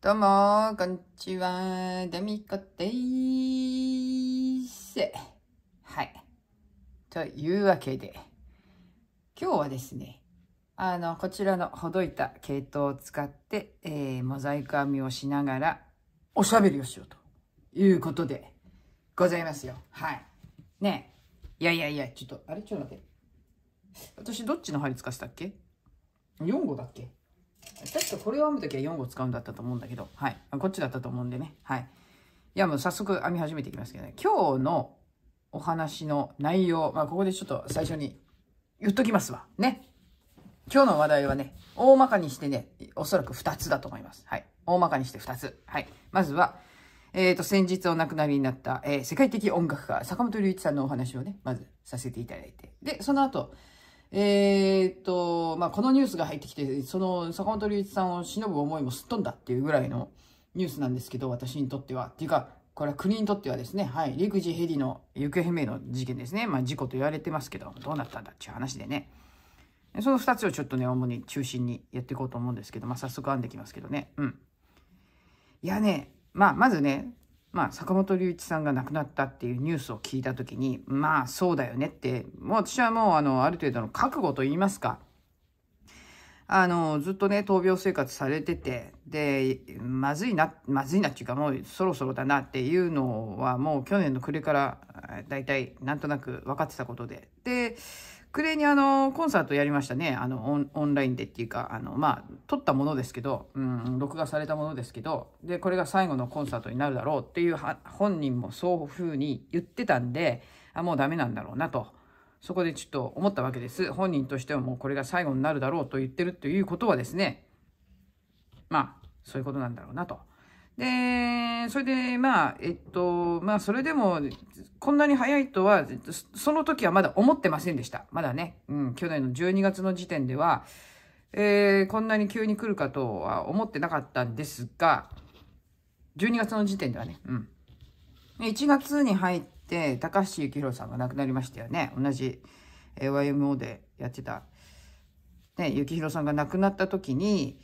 どうも、こんにちは。デミコでーす。はい。というわけで、今日はですね、こちらのほどいた系統を使って、モザイク編みをしながら、おしゃべりをしようということでございますよ。はい。ねえ。いや、ちょっと待って。私、どっちの針使ってたっけ ?4 号だっけ？確かこれを編むときは4号使うんだったと思うんだけど、はい。こっちだったと思うんでね。はい。いや、もう早速編み始めていきますけどね。今日のお話の内容、ここでちょっと最初に言っときますわ。ね。今日の話題はね、大まかにしてね、おそらく2つだと思います。はい。大まかにして2つ。はい。まずは、先日お亡くなりになった、世界的音楽家、坂本龍一さんのお話をね、まずさせていただいて。で、その後、このニュースが入ってきて、その坂本龍一さんを偲ぶ思いもすっ飛んだっていうぐらいのニュースなんですけど、私にとっては。っていうか、これは国にとってはですね、はい、陸自ヘリの行方不明の事件ですね。事故と言われてますけど、どうなったんだっていう話でね。その2つをちょっとね、主に中心にやっていこうと思うんですけど、早速編んできますけどね。いやね、まずね、坂本龍一さんが亡くなったっていうニュースを聞いたときに、そうだよねって、もう私はもうある程度の覚悟と言いますか、ずっとね、闘病生活されてて、で、まずいなっていうか、もうそろそろだなっていうのは、もう去年の暮れから、だいたいなんとなく分かってたことで。で、暮れにコンサートやりましたね。オンラインでっていうか、撮ったものですけど、録画されたものですけど、で、これが最後のコンサートになるだろうっていう本人もそういうふうに言ってたんで、もうダメなんだろうなと。そこでちょっと思ったわけです。本人としてはもうこれが最後になるだろうと言ってるということはですね、そういうことなんだろうなと。で、それで、それでも、こんなに早いとは、その時はまだ思ってませんでした。まだね、去年の12月の時点では、こんなに急に来るかとは思ってなかったんですが、12月の時点ではね、1月に入って、高橋幸宏さんが亡くなりましたよね。同じ、YMO でやってた、ね、幸宏さんが亡くなった時に、い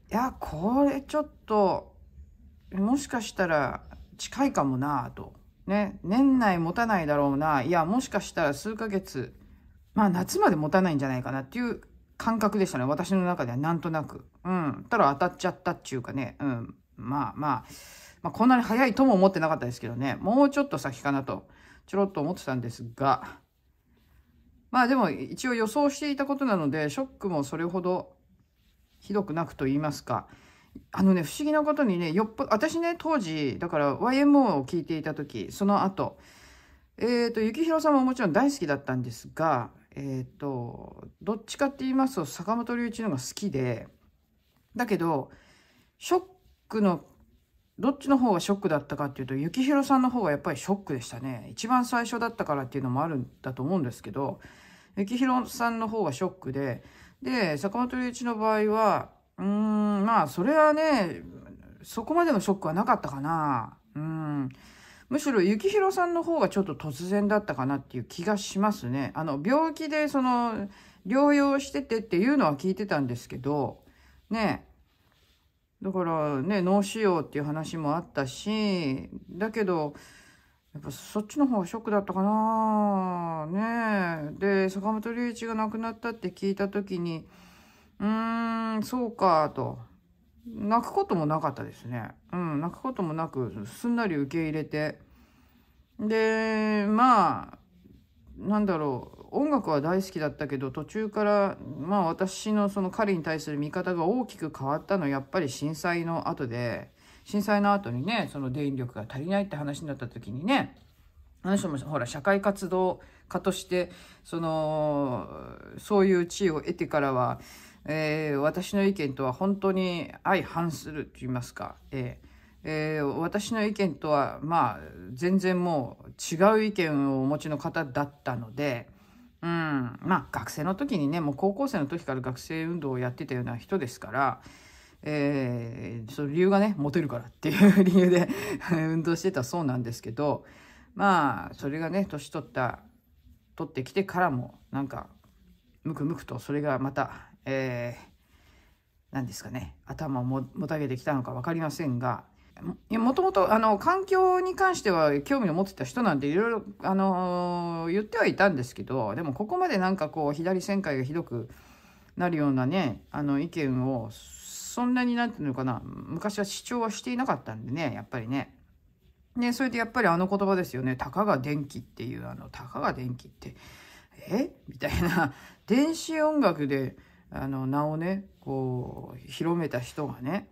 や、これちょっと、もしかしたら近いかもなと。ね、年内持たないだろうな。いや、もしかしたら数ヶ月、夏まで持たないんじゃないかなっていう感覚でしたね。私の中ではなんとなく。ただ当たっちゃったっていうかね。こんなに早いとも思ってなかったですけどね。もうちょっと先かなと、ちょろっと思ってたんですが。でも一応予想していたことなので、ショックもそれほどひどくなくと言いますか。不思議なことにね、私ね、当時、だから YMO を聞いていた時、その後、幸宏さんももちろん大好きだったんですが、どっちかって言いますと、坂本龍一のが好きで、だけど、ショックの、どっちの方がショックだったかっていうと、幸宏さんの方がやっぱりショックでしたね。一番最初だったからっていうのもあるんだと思うんですけど、幸宏さんの方がショックで、坂本龍一の場合は、それはね、そこまでのショックはなかったかな。むしろ幸宏さんの方がちょっと突然だったかなっていう気がしますね。病気で療養しててっていうのは聞いてたんですけど、ね。だからね、脳腫瘍っていう話もあったし、だけど、やっぱそっちの方がショックだったかな。ね。で、坂本龍一が亡くなったって聞いた時に、そうか、と。泣くこともなかったですね。泣くこともなく、すんなり受け入れて。で、なんだろう、音楽は大好きだったけど、途中から、私のその彼に対する見方が大きく変わったのは、やっぱり震災の後で、震災の後にね、その電力が足りないって話になった時にね、あの人もほら、社会活動家として、そういう地位を得てからは、私の意見とは本当に相反すると言いますか、私の意見とは全然もう違う意見をお持ちの方だったので、学生の時にね、もう高校生の時から学生運動をやってたような人ですから、その理由がね、モテるからっていう理由で運動してたそうなんですけど、それがね、年取ってきてからも、なんか、むくむくとそれがまた、何ですかね、頭をもたげてきたのか分かりませんが、もともと環境に関しては興味を持ってた人なんていろいろ言ってはいたんですけど、でもここまでなんかこう左旋回がひどくなるようなね意見をそんなになんていうのかな、昔は主張はしていなかったんでね、やっぱりね。でそれでやっぱり言葉ですよね。たかが電気っていうたかが電気ってみたいな、電子音楽で名をねこう広めた人がね、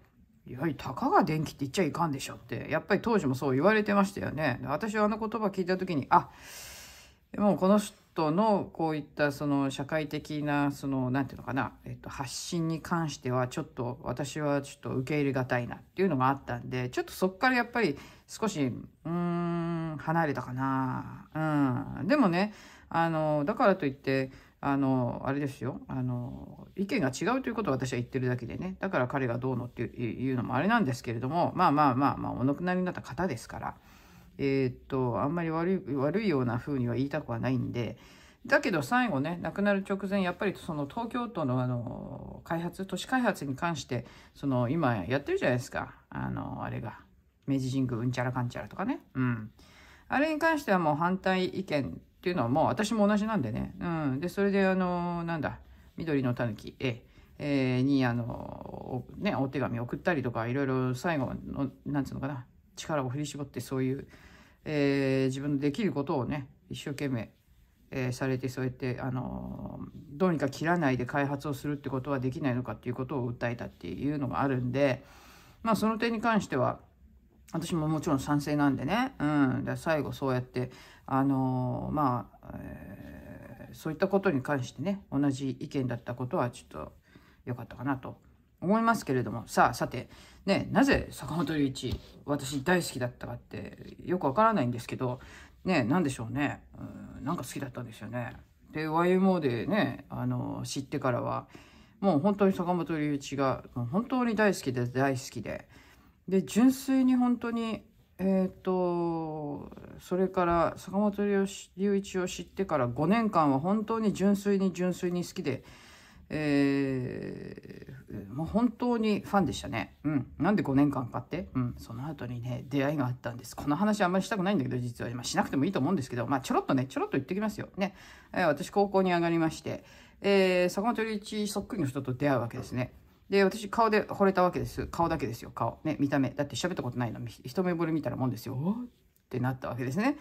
いわゆるたかが電気って言っちゃいかんでしょって、やっぱり当時もそう言われてましたよね。私は言葉聞いた時に、もうこの人のこういったその社会的ななんていうのかな、発信に関してはちょっと私はちょっと受け入れがたいなっていうのがあったんで、ちょっとそっからやっぱり少し離れたかな。でもねだからといってあれですよ、意見が違うということを私は言ってるだけでね、だから彼がどうのっていうのもあれなんですけれども、お亡くなりになった方ですから、あんまり悪いような風には言いたくはないんで、だけど最後ね亡くなる直前、やっぱりその東京都の都市開発に関して今やってるじゃないですか、あれが明治神宮うんちゃらかんちゃらとかね、あれに関してはもう反対意見っていうのはもう私も同じなんでね、でそれでなんだ緑のたぬきにお手紙送ったりとか、いろいろ最後のなんつうのかな、力を振り絞ってそういう、自分のできることをね一生懸命、されて、そうやってどうにか切らないで開発をするってことはできないのかっていうことを訴えたっていうのがあるんで、その点に関しては私ももちろん賛成なんでね、で最後そうやってそういったことに関してね同じ意見だったことはちょっと良かったかなと思いますけれども、さてね、なぜ坂本龍一私大好きだったかってよくわからないんですけどね、なんでしょうね、なんか好きだったんですよね。で YMO でね知ってからはもう本当に坂本龍一がもう本当に大好きで純粋に本当にそれから坂本龍一を知ってから5年間は本当に純粋に好きで、もう本当にファンでしたね。なんで5年間かって、その後にね出会いがあったんです。この話あんまりしたくないんだけど、実はしなくてもいいと思うんですけど、ちょろっと言ってきますよね。私高校に上がりまして、坂本龍一そっくりの人と出会うわけですね。で私顔で惚れたわけです。顔だけですよ、顔ね、見た目だって喋ったことないの、一目惚れ見たらもんですよ、おってなったわけですね。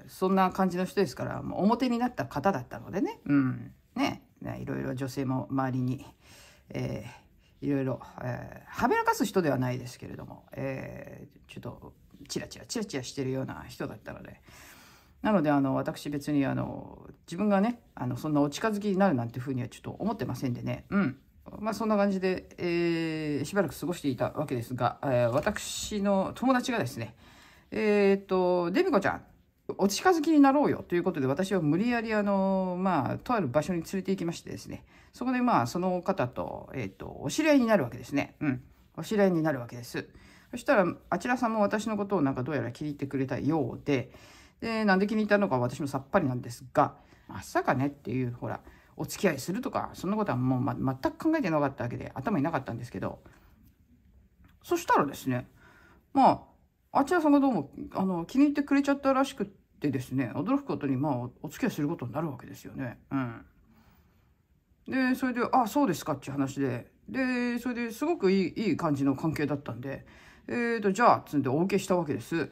そんな感じの人ですから、もう表になった方だったのでね、いろいろ女性も周りに、いろいろはべらかす人ではないですけれども、ちょっとチラチラしてるような人だったので、なので私別に自分がねそんなお近づきになるなんていうふうにはちょっと思ってませんでね、そんな感じで、しばらく過ごしていたわけですが、私の友達がですね、デミコちゃんお近づきになろうよということで、私は無理やりとある場所に連れて行きましてですね、そこでその方と、お知り合いになるわけですね。お知り合いになるわけです。そしたらあちらさんも私のことをどうやら気に入ってくれたようで、なんで気に入ったのか私もさっぱりなんですが、まさかねっていうほらお付き合いするとかそんなことはもう、全く考えてなかったわけで頭になかったんですけど、そしたらですねあちらさんがどうも気に入ってくれちゃったらしくってですね、驚くことにお付き合いすることになるわけですよね。でそれでそうですかっていう話で、それですごくいい感じの関係だったんで、じゃあつんでお受けしたわけです。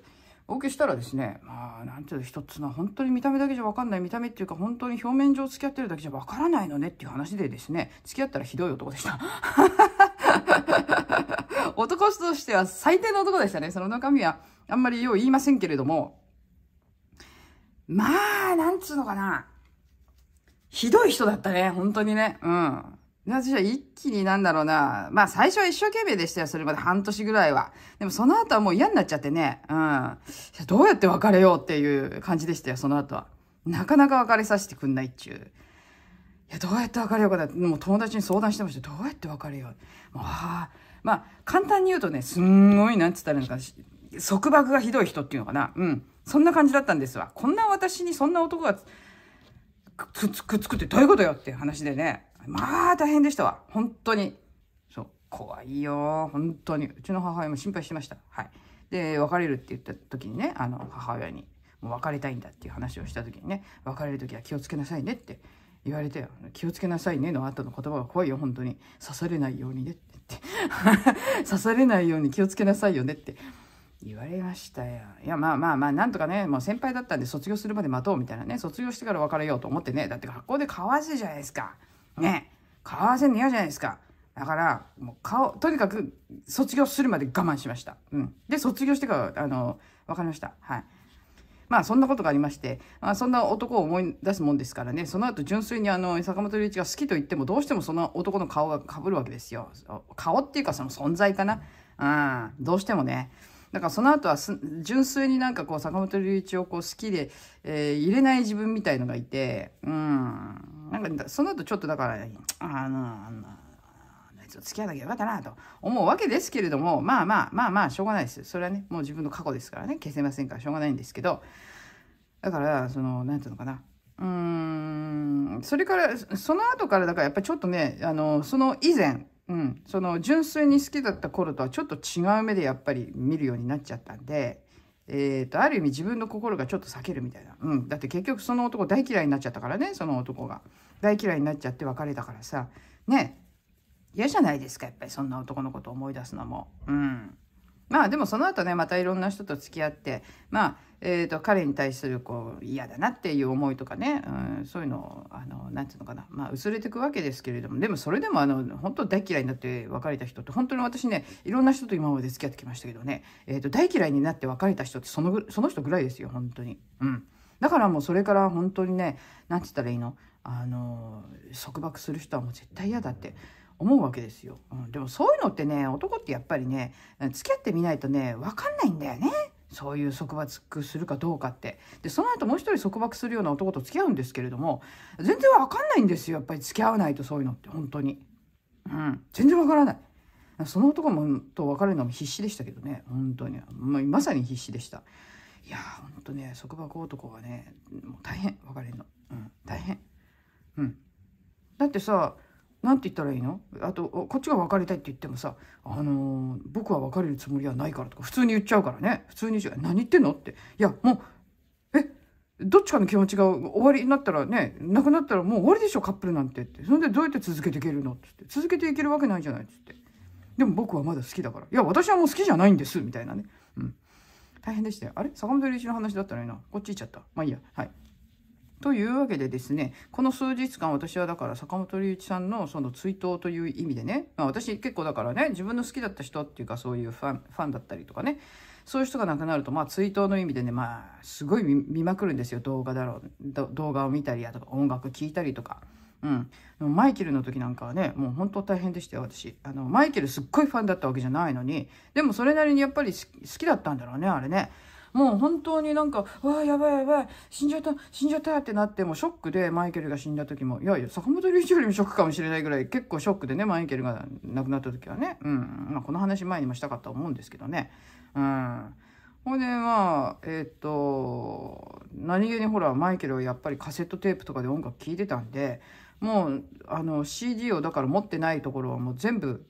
お受けしたらですね、なんていうの、一つの本当に見た目だけじゃ分かんない、見た目っていうか本当に表面上付き合ってるだけじゃ分からないのねっていう話でですね、付き合ったらひどい男でした男としては最低の男でしたね。その中身はあんまりよう言いませんけれども、なんつうのかな、ひどい人だったね、本当にね。私は一気に最初は一生懸命でしたよ、それまで半年ぐらいは。でもその後はもう嫌になっちゃってね、どうやって別れようっていう感じでしたよ、その後は。なかなか別れさせてくんないっちゅう。いや、どうやって別れようかなって、もう友達に相談してました。どうやって別れよう。簡単に言うとね、すんごい、なんつったらいいのか、束縛がひどい人っていうのかな。そんな感じだったんですわ。こんな私にそんな男がくっつくってどういうことよっていう話でね。大変でしたわ。本当に。怖いよ。本当に。うちの母親も心配してました。はい。で、別れるって言った時にね、母親に、もう別れたいんだっていう話をした時にね、別れる時は気をつけなさいねって言われてよ。気をつけなさいねの後の言葉が怖いよ、本当に。刺されないようにねって言って。刺されないように気をつけなさいよねって言われましたよ。いや、まあまあまあ、なんとかね、もう先輩だったんで卒業するまで待とうみたいなね、卒業してから別れようと思ってね、だって学校で顔合わせじゃないですか。ね。顔合わせるの嫌じゃないですか。だから、もうとにかく卒業するまで我慢しました。うん。で、卒業してから、別れました。はい。まあそんなことがありまして、まあそんな男を思い出すもんですからね、その後純粋に坂本龍一が好きと言ってもどうしてもその男の顔が被るわけですよ。顔っていうかその存在かな。うん、どうしてもね。だからその後は純粋になんかこう坂本龍一をこう好きで、入れない自分みたいのがいて、うん、なんかその後ちょっとだから、付き合わなきゃよかったなと思うわけですけれども、まあまあまあまあしょうがないです。それはね、もう自分の過去ですからね、消せませんからしょうがないんですけど、だからなんていうのかな、それからその後からだからやっぱりちょっとね、その以前、その純粋に好きだった頃とはちょっと違う目でやっぱり見るようになっちゃったんで、ある意味自分の心がちょっと避けるみたいな、だって結局その男大嫌いになっちゃったからね、その男が大嫌いになっちゃって別れたからさね、嫌じゃないですか、やっぱりそんな男のことを思い出すのも。まあでもその後ね、またいろんな人と付き合って、まあ、彼に対するこう嫌だなっていう思いとかね、そういうのを、なんていうのかな、まあ薄れていくわけですけれども、でもそれでも本当大嫌いになって別れた人って、本当に私ね、いろんな人と今まで付き合ってきましたけどね、大嫌いになって別れた人ってその人ぐらいですよ、本当に。だからもうそれから本当にね、なんて言ったらいいの、束縛する人はもう絶対嫌だって思うわけですよ。でもそういうのってね、男ってやっぱりね、付き合ってみないとね、分かんないんだよね。そういう束縛するかどうかって。で、その後もう一人束縛するような男と付き合うんですけれども、全然分かんないんですよ。やっぱり付き合わないとそういうのって、本当に。全然分からない。その男と別れるのも必死でしたけどね、本当に。まさに必死でした。いやー、本当ね、束縛男はね、もう大変、別れるの。大変。だってさ、なんて言ったらいいの？あと、こっちが別れたいって言ってもさ、僕は別れるつもりはないからとか、普通に言っちゃうからね。普通に言っちゃう。何言ってんのって。いや、もう、どっちかの気持ちが終わりになったらね、なくなったらもう終わりでしょ、カップルなんてって。それでどうやって続けていけるのって言って。続けていけるわけないじゃないっつって。でも僕はまだ好きだから。いや、私はもう好きじゃないんです、みたいなね。大変でしたよ。あれ坂本龍一の話だったらいいな。こっち行っちゃった。まあいいや。はい。というわけでですね、この数日間私はだから坂本龍一さんのその追悼という意味でね、私結構だからね、自分の好きだった人っていうかそういうファンだったりとかね、そういう人が亡くなると追悼の意味でね、すごい見まくるんですよ。動画を見たりやとか音楽聴いたりとか。マイケルの時なんかはね、もう本当大変でしたよ、私。マイケルすっごいファンだったわけじゃないのに、でもそれなりにやっぱり好きだったんだろうね、あれね。もう本当になんか、わあ、やばいやばい、死んじゃったってなって、もうショックで、マイケルが死んだ時も、いやいや、坂本龍一よりもショックかもしれないぐらい、結構ショックでね、マイケルが亡くなった時はね。この話前にもしたかったと思うんですけどね。ほいで何気にほら、マイケルはやっぱりカセットテープとかで音楽聴いてたんで、もう、CD をだから持ってないところはもう全部、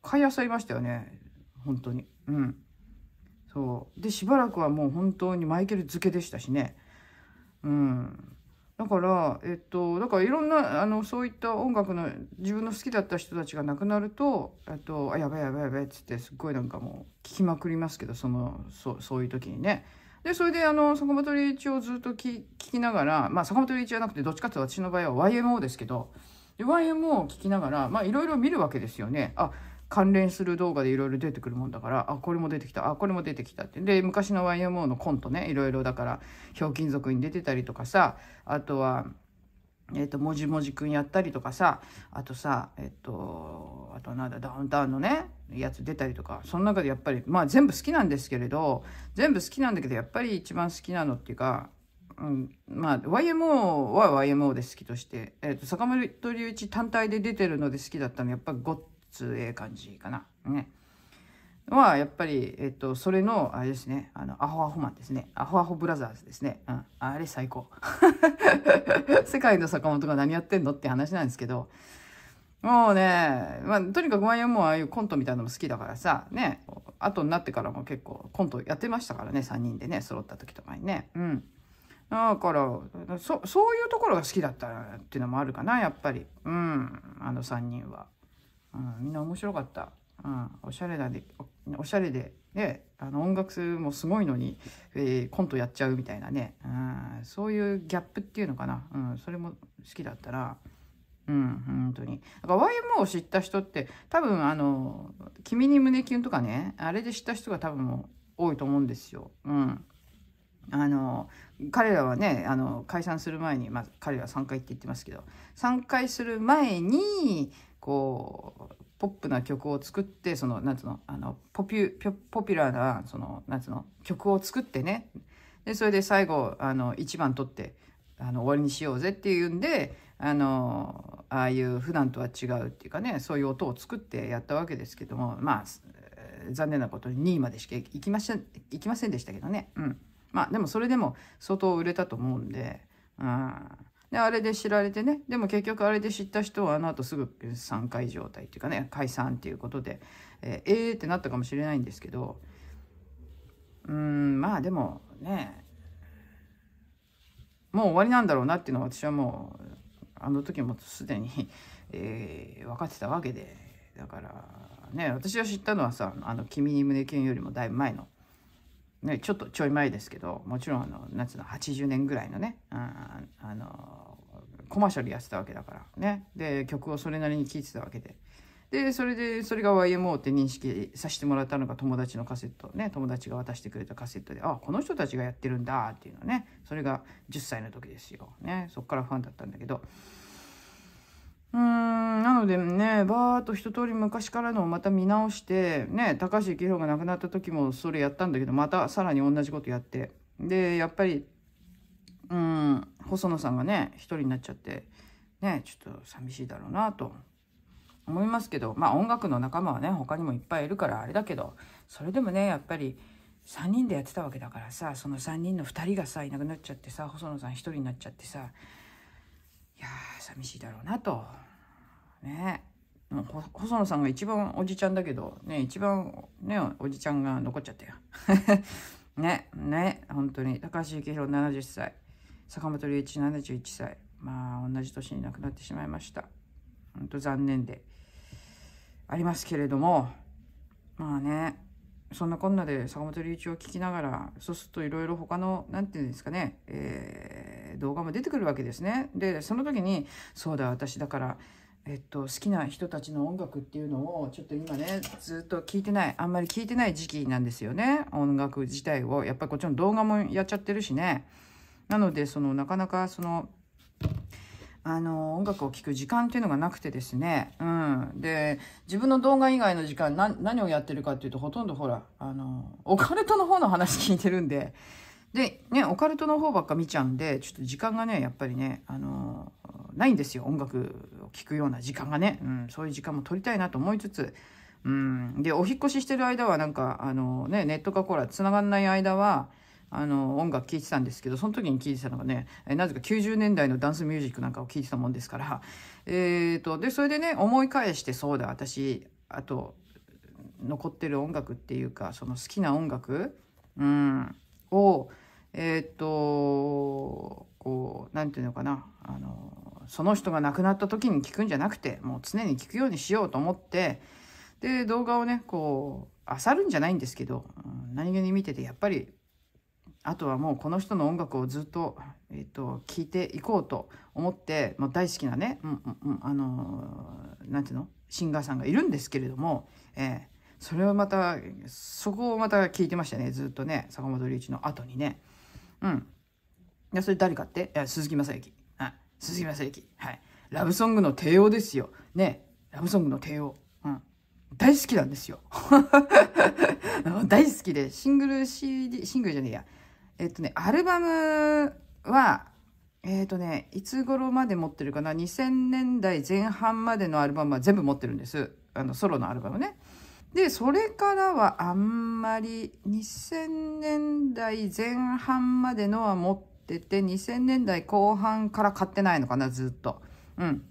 買い漁りましたよね。本当に。そうでしばらくはもう本当にマイケル漬けでしたしね。だからだからいろんなそういった音楽の自分の好きだった人たちが亡くなるとやばいやばいやばいっつってすっごいなんかもう聞きまくりますけど、そういう時にね。でそれで坂本龍一をずっと聞きながら、坂本龍一じゃなくてどっちかっていうと私の場合は YMO ですけど、YMO を聞きながらいろいろ見るわけですよね。関連する動画でいろいろ出てくるもんだから、これも出てきた、これも出てきたって。で、昔の YMO のコントね、いろいろだから、ひょうきん族に出てたりとかさ、あとは、もじもじくんやったりとかさ、あとさ、あとなんだ、ダウンタウンのね、やつ出たりとか、その中でやっぱり、全部好きなんですけれど、全部好きなんだけど、やっぱり一番好きなのっていうか、YMO は YMO で好きとして、坂本龍一単体で出てるので好きだったのは、やっぱりええ感じかな。ね。やっぱり、それの、あれですね、アホアホマンですね。アホアホブラザーズですね。あれ最高。世界の坂本が何やってんのって話なんですけど、もうね、まあ、とにかくワインもああいうコントみたいなのも好きだからさ、ね、後になってからも結構コントやってましたからね、3人でね、揃った時とかにね。うん。だから、そういうところが好きだったっていうのもあるかな、やっぱり。うん、あの3人は。うん、みんな面白かった。うん、おしゃれで、おしゃれで、ね、音楽もすごいのに、コントやっちゃうみたいなね、うん、そういうギャップっていうのかな、うん、それも好きだったら、うん、本当に。だから YMO を知った人って、多分君に胸キュンとかね、あれで知った人が多分もう多いと思うんですよ。うん。彼らはね、解散する前に、まあ、彼らは3回って言ってますけど、3回する前に、こう、ポップな曲を作って、その、なんつうの、ポピュラーな、その、なんつうの、曲を作ってね、で、それで最後、1番取って、終わりにしようぜっていうんで、ああいう普段とは違うっていうかね、そういう音を作ってやったわけですけども、まあ、残念なことに2位までしか行きませんでしたけどね。うん。まあでもそれでも相当売れたと思うんで、うん。で、あれで知られてね、でも結局あれで知った人はあの後すぐ3回状態っていうかね、解散っていうことで、ってなったかもしれないんですけど、まあでもね、もう終わりなんだろうなっていうのは私はもう、あの時もすでに、分かってたわけで、だからね、私は知ったのはさ、君に胸キュンよりもだいぶ前の、ね、ちょっとちょい前ですけど、もちろんなんつうの、80年ぐらいのね、コマーシャルやってたわけだからね。で、曲をそれなりに聴いてたわけで。で、それが YMO って認識させてもらったのが友達のカセットね、友達が渡してくれたカセットで、あ、この人たちがやってるんだっていうのね、それが10歳の時ですよ。ね、そっからファンだったんだけど、なのでね、バーっと一通り昔からのをまた見直して、ね、高橋幸宏が亡くなった時もそれやったんだけど、またさらに同じことやって。で、やっぱり、細野さんがね、一人になっちゃって、ね、ちょっと寂しいだろうなと思いますけど、まあ音楽の仲間はね、他にもいっぱいいるからあれだけど、それでもね、やっぱり3人でやってたわけだからさ、その3人の2人がさ、いなくなっちゃってさ、細野さん一人になっちゃってさ、いやー、寂しいだろうなと。ね。もう細野さんが一番おじちゃんだけど、ね、一番ね、おじちゃんが残っちゃったよ。ね、本当に。高橋幸宏70歳。坂本龍一71歳。まあ、同じ年に亡くなってしまいました。本当残念でありますけれども、まあね、そんなこんなで坂本龍一を聞きながら、そうするといろいろ他の、なんていうんですかね、動画も出てくるわけですね。で、その時に、そうだ、私だから、好きな人たちの音楽っていうのを、ちょっと今ね、ずっとあんまり聞いてない時期なんですよね。音楽自体を。やっぱりこっちの動画もやっちゃってるしね。なので、なかなか、音楽を聴く時間っていうのがなくてですね。うん。で、自分の動画以外の時間、何をやってるかっていうと、ほとんどほら、オカルトの方の話聞いてるんで、で、ね、オカルトの方ばっか見ちゃうんで、ちょっと時間がね、やっぱりね、ないんですよ。音楽を聴くような時間がね。うん、そういう時間も取りたいなと思いつつ、うん。で、お引越ししてる間は、なんか、ね、ネットがほら、繋がんない間は、音楽聴いてたんですけど、その時に聴いてたのがね、なぜか90年代のダンスミュージックなんかを聴いてたもんですから、で、それでね、思い返して、そうだ、私、あと、残ってる音楽っていうか、その好きな音楽、を、こう、なんていうのかな、その人が亡くなった時に聞くんじゃなくて、もう常に聞くようにしようと思って、で、動画をね、こう、漁るんじゃないんですけど、何気に見てて、やっぱり、あとはもうこの人の音楽をずっと、聴いていこうと思って、もう大好きなね、なんていうのシンガーさんがいるんですけれども、そこをまた聞いてましたね、ずっとね、坂本龍一の後にね。うん。いや、それ誰かって？いや、鈴木雅之。鈴木雅之。はい。ラブソングの帝王ですよ。ね。ラブソングの帝王。うん。大好きなんですよ。大好きで、シングルじゃねえや。アルバムは、いつ頃まで持ってるかな？ 2000 年代前半までのアルバムは全部持ってるんです。ソロのアルバムね。で、それからはあんまり2000年代前半までのは持ってて、2000年代後半から買ってないのかな、ずっと。うん。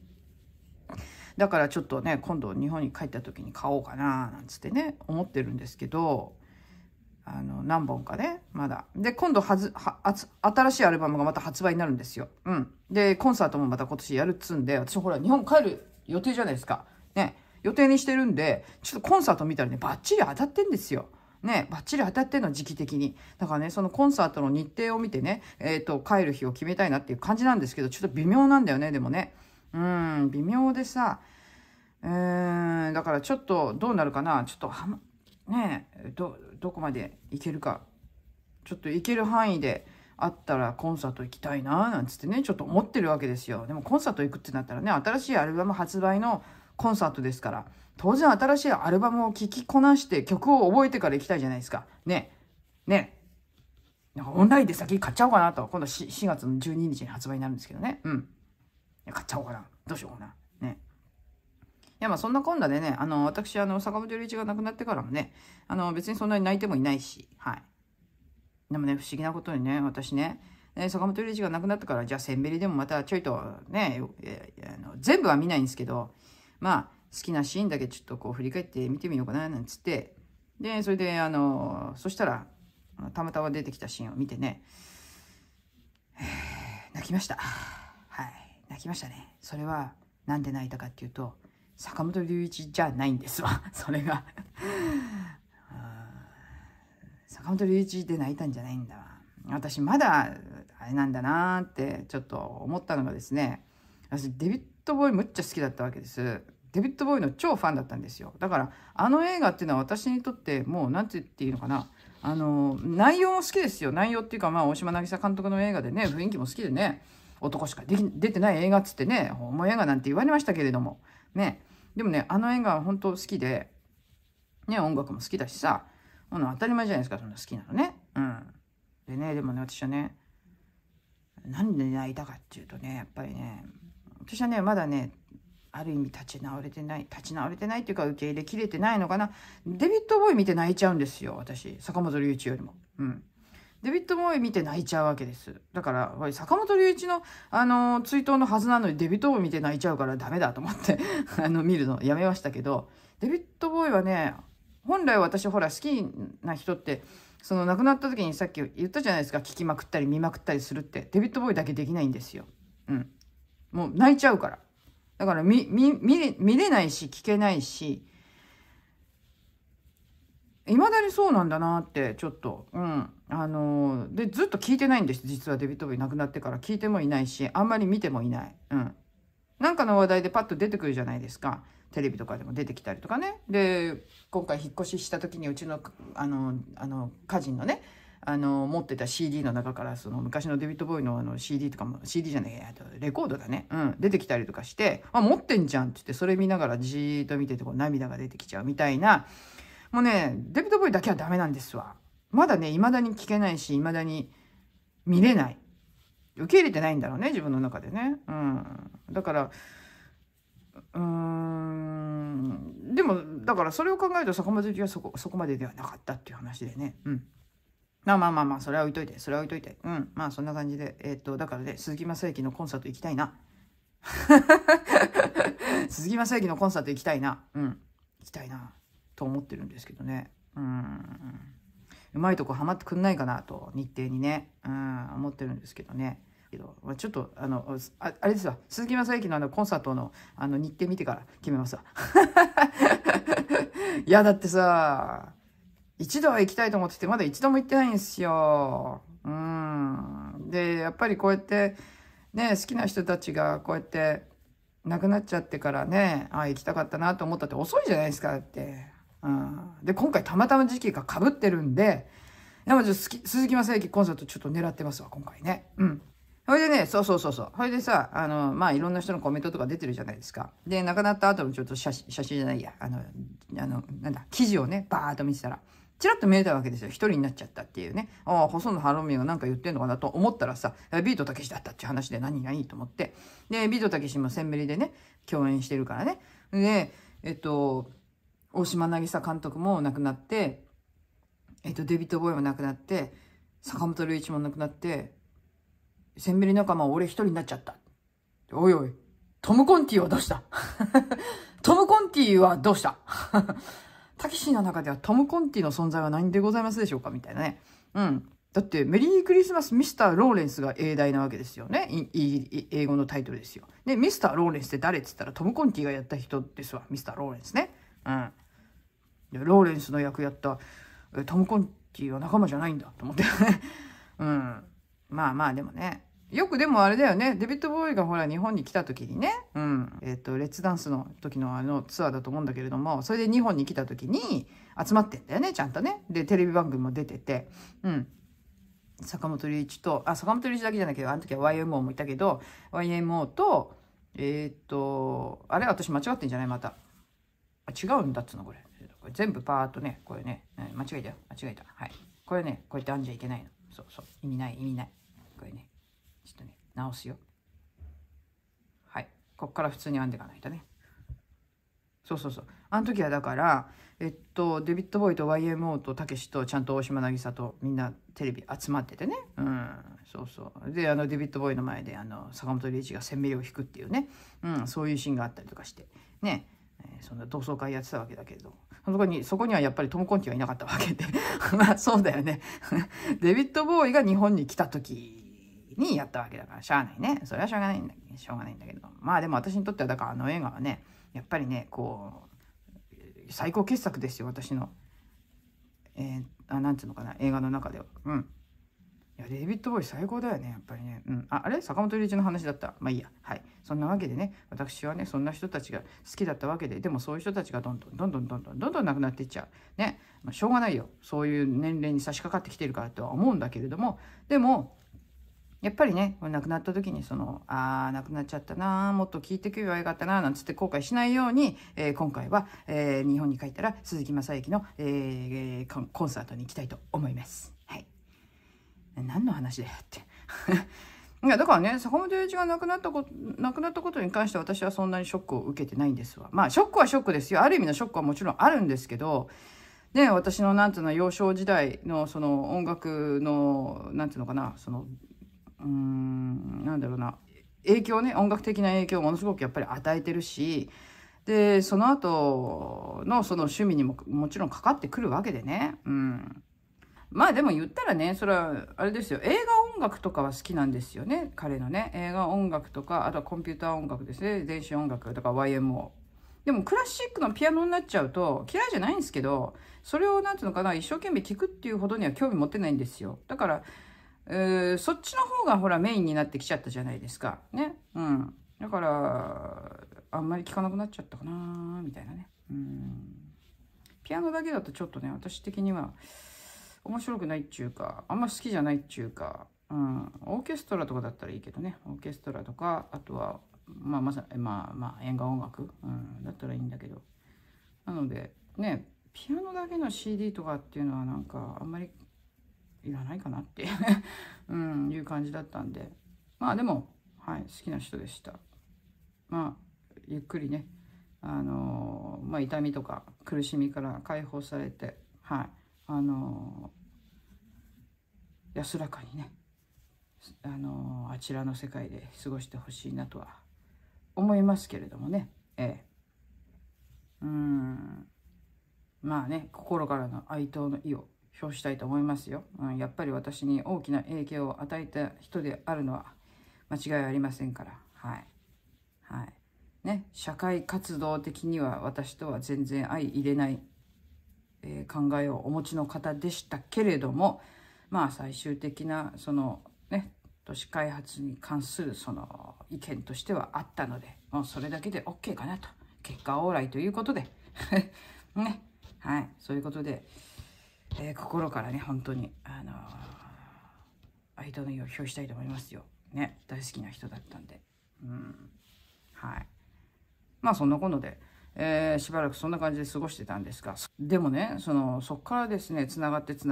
だからちょっとね、今度日本に帰った時に買おうかな、なんつってね、思ってるんですけど、何本かね、まだ。で、今度新しいアルバムがまた発売になるんですよ。うん。で、コンサートもまた今年やるっつんで、私ほら、日本帰る予定じゃないですか。ね。予定にしてるんで、ちょっとコンサート見たらね、バッチリ当たってんですよ。ね、バッチリ当たってんの、時期的に。だからね、そのコンサートの日程を見てね、帰る日を決めたいなっていう感じなんですけど、ちょっと微妙なんだよね、でもね。微妙でさ、だからちょっとどうなるかな、ちょっとねえ、どこまで行けるか、ちょっと行ける範囲であったらコンサート行きたいな、なんつってね、ちょっと思ってるわけですよ。でもコンサート行くってなったらね、新しいアルバム発売のコンサートですから、当然新しいアルバムを聴きこなして曲を覚えてから行きたいじゃないですか。ね。ね。なんかオンラインで先買っちゃおうかなと。今度4月の12日に発売になるんですけどね。うん。買っちゃおうかな。どうしようかな。ね。いや、まあそんなこんなでね、私、坂本龍一が亡くなってからもね、別にそんなに泣いてもいないし、はい。でもね、不思議なことにね、私ね、坂本龍一が亡くなってから、じゃあ、センベリでもまたちょいとね、全部は見ないんですけど、まあ、好きなシーンだけちょっとこう振り返って見てみようかな、なんつって、で、それで、そしたら、たまたま出てきたシーンを見てね、泣きました。はい、泣きましたね。それは、なんで泣いたかっていうと、坂本龍一じゃないんですわ、それが。坂本龍一で泣いたんじゃないんだわ。私まだあれなんだなーってちょっと思ったのがですね、私デビッド・ボーイむっちゃ好きだったわけです。デビッド・ボーイの超ファンだったんですよ。だからあの映画っていうのは私にとってもうなんて言っていいのかな、内容も好きですよ。内容っていうか、まあ大島渚監督の映画でね、雰囲気も好きでね、男しか出てない映画っつってね、ホモ映画なんて言われましたけれどもね。でもね、あの映画は本当好きでね、音楽も好きだしさ、当たり前じゃないですか、そんな好きなのね。うん。でね、でもね、私はね、なんで泣いたかっていうとね、やっぱりね、私はね、まだね、ある意味立ち直れてないっていうか、受け入れきれてないのかな。デビッド・ボーイ見て泣いちゃうんですよ、私。坂本龍一よりも。うん。デビッド・ボーイ見て泣いちゃうわけです。だから、坂本龍一の、追悼のはずなのに、デビッド・ボーイ見て泣いちゃうからダメだと思って、見るのやめましたけど、デビッド・ボーイはね、本来私ほら好きな人って、その亡くなった時にさっき言ったじゃないですか、聞きまくったり見まくったりするって。デビッド・ボーイだけできないんですよ。うん。もう泣いちゃうから。だから見れないし、聞けないし、未だにそうなんだなって、ちょっと。うん。で、ずっと聞いてないんです。実はデビッド・ボーイ亡くなってから聞いてもいないし、あんまり見てもいない。うん。なんかの話題でパッと出てくるじゃないですか。テレビとかでも出てきたりとかね。で、今回引っ越しした時にうちの、家人のね、持ってた CD の中から、その昔のデビッド・ボーイのCD とかも、CD じゃない、レコードだね。うん、出てきたりとかして、あ、持ってんじゃんって言って、それ見ながらじーっと見てて、こう涙が出てきちゃうみたいな。もうね、デビッド・ボーイだけはダメなんですわ。まだね、未だに聞けないし、未だに見れない。受け入れてないんだろうね、自分の中でね。うん。だから、でも、だからそれを考えると坂本龍一はそこまでではなかったっていう話でね。うん。まあ、それは置いといて。うん。まあ、そんな感じで。だからね、鈴木雅之のコンサート行きたいな。鈴木雅之のコンサート行きたいな。うん。行きたいな。と思ってるんですけどね。うまいとこハマってくんないかなと、日程にね。思ってるんですけどね。けど、ちょっと、あれですわ。鈴木雅之のコンサートの、日程見てから決めますわ。いや、だってさ、一度は行きたいと思ってて、まだ一度も行ってないんですよ。で、やっぱりこうやって、ね、好きな人たちがこうやって亡くなっちゃってからね、ああ、行きたかったなと思ったって遅いじゃないですか、だって。で、今回たまたま時期が被ってるんで、鈴木雅之コンサートちょっと狙ってますわ、今回ね。それでね、そう。それでさ、まあ、いろんな人のコメントとか出てるじゃないですか。で、亡くなった後のちょっと写真じゃないや、なんだ、記事をね、バーっと見てたら、チラッと見えたわけですよ。一人になっちゃったっていうね。ああ、細野晴臣がなんか言ってんのかなと思ったらさ、ビートたけしだったっていう話で何がいいと思って。で、ビートたけしもセンベリでね、共演してるからね。で、大島渚監督も亡くなって、デビッド・ボーイも亡くなって、坂本龍一も亡くなって、センベリ仲間は俺一人になっちゃった。おいおい、トム・コンティはどうしたトム・コンティはどうしたたけしの中ではトム・コンティの存在は何でございますでしょうかみたいなね。うん。だって、メリークリスマスミスター・ローレンスが英題なわけですよね。英語のタイトルですよ。で、ミスター・ローレンスって誰って言ったらトム・コンティがやった人ですわ。ミスター・ローレンスね。うん。でローレンスの役やったトム・コンティは仲間じゃないんだと思ってね。うん。まあまあでもね。よくでもあれだよね。デビッド・ボーイがほら日本に来た時にね。うん。レッツダンスの時のツアーだと思うんだけれども、それで日本に来た時に集まってんだよね。ちゃんとね。で、テレビ番組も出てて。うん。坂本龍一と、坂本龍一だけじゃないけど、あの時は YMO もいたけど、YMO と、あれ私間違ってんじゃないまた。違うんだっつうの、これ全部パーッとね、これね、間違えたよ。間違えた。はい。これね、こうやって編んじゃいけないの。そうそう。意味ない。これね、ちょっとね、直すよ。はい。こっから普通に編んでいかないとね。そう。あの時はだから、デビッド・ボーイと YMO とたけしとちゃんと大島渚とみんなテレビ集まっててね。うん。そう。で、デビッド・ボーイの前で、坂本龍一が洗面を引くっていうね。うん、そういうシーンがあったりとかして。ね。そんな同窓会やってたわけだけれど。そこにはやっぱりトム・コンティはいなかったわけで。まあ、そうだよね。デビッド・ボーイが日本に来た時にやったわけだから、しゃあないね。それはしょうがないんだけど。まあでも私にとっては、だから映画はね、やっぱりね、こう、最高傑作ですよ、私の。なんていうのかな、映画の中では。うん。いや、デビッド・ボーイ最高だよね、やっぱりね。うん。あれ坂本龍一の話だった。まあいいや。はい。そんなわけでね、私はね、そんな人たちが好きだったわけで、でもそういう人たちがどんどん亡くなっていっちゃう。ね。まあ、しょうがないよ。そういう年齢に差し掛かってきてるからとは思うんだけれども、でも、やっぱりね、亡くなった時に亡くなっちゃったな、もっと聞いてくればよかったな、なんつって後悔しないように、今回は、日本に帰ったら鈴木雅之の、コンサートに行きたいと思います。はい。何の話だよって。いや、だからね、坂本龍一が亡くなったことに関して私はそんなにショックを受けてないんですわ。まあ、ショックはショックですよ。ある意味のショックはもちろんあるんですけど、ね、私のなんていうの、幼少時代のその音楽の、なんていうのかな、なんだろうな、影響ね、音楽的な影響をものすごくやっぱり与えてるし、で、その後のその趣味にももちろんかかってくるわけでね。うん。まあでも言ったらね、それはあれですよ。映画音楽とかは好きなんですよね。彼のね。映画音楽とか、あとはコンピューター音楽ですね。電子音楽とか YMO。でもクラシックのピアノになっちゃうと嫌いじゃないんですけど、それをなんていうのかな、一生懸命聴くっていうほどには興味持ってないんですよ。だから、そっちの方がほらメインになってきちゃったじゃないですか。ね。うん。だから、あんまり聴かなくなっちゃったかなみたいなね。ピアノだけだとちょっとね、私的には面白くないっていうか、あんま好きじゃないっていうか、オーケストラとかだったらいいけどね。オーケストラとか、あとは、まあ、演歌音楽、だったらいいんだけど。なので、ね、ピアノだけの CD とかっていうのはなんか、あんまりいらないかなっていう感じだったんで。まあでも、はい、好きな人でした。まあ、ゆっくりね、痛みとか苦しみから解放されて、はい、安らかにね、あちらの世界で過ごしてほしいなとは思いますけれどもね。まあね、心からの哀悼の意を表したいと思いますよ。やっぱり私に大きな影響を与えた人であるのは間違いありませんから。はい。ね、社会活動的には私とは全然相入れない、考えをお持ちの方でしたけれども、まあ最終的なそのね、都市開発に関するその意見としてはあったので、もうそれだけで OK かなと。結果オーライということで。ね。はい。そういうことで、心からね、本当に、哀悼の意を表したいと思いますよ。ね。大好きな人だったんで。はい。まあ、そんなことで、しばらくそんな感じで過ごしてたんですが、でもね、そっからですね、つながって、昨日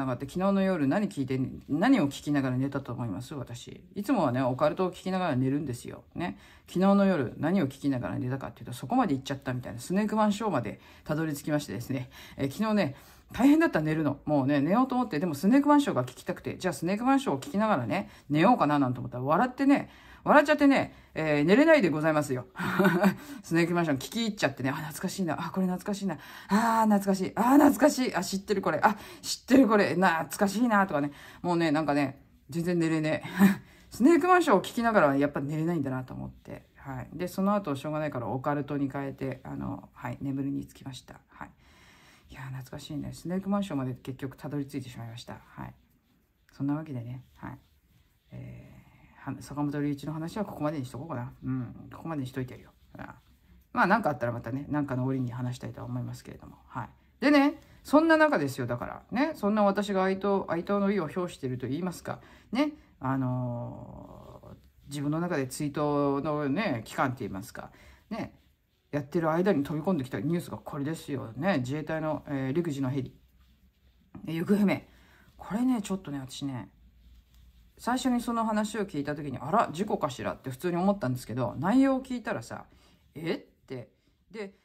の夜何を聞きながら寝たと思います私。いつもはね、オカルトを聞きながら寝るんですよ。ね。昨日の夜何を聞きながら寝たかっていうと、そこまで行っちゃったみたいな、スネークマンショーまでたどり着きましてですね、昨日ね、大変だった寝るの。もうね、寝ようと思って、でもスネークマンショーが聞きたくて、じゃあスネークマンショーを聞きながらね、寝ようかななんて思ったら、笑ってね、笑っちゃってね、寝れないでございますよ。スネークマンション聞き入っちゃってね、あ、懐かしいな、あ、これ懐かしいな、あー、懐かしい、あー、懐かしい、あ、知ってるこれ、あ、知ってるこれ、懐かしいな、とかね、もうね、なんかね、全然寝れねえ。スネークマンションを聞きながらやっぱ寝れないんだなと思って、はい。で、その後しょうがないからオカルトに変えて、はい、眠りにつきました。はい。いやー、懐かしいね。スネークマンションまで結局たどり着いてしまいました。はい。そんなわけでね、はい。坂本龍一の話はここまでにしとこうかな。うん、ここまでにしといてるよ。まあ、なんかあったらまたね、なんかの折に話したいとは思いますけれども。はい。でね、そんな中ですよ。だから、ね、そんな私が哀悼の意を表していると言いますか、ね、自分の中で追悼のね、期間って言いますか、ね、やってる間に飛び込んできたニュースがこれですよ。ね、自衛隊の、陸自のヘリ、行方不明。これね、ちょっとね、私ね、最初にその話を聞いた時に、あら、事故かしらって普通に思ったんですけど、内容を聞いたらさ、えって。で、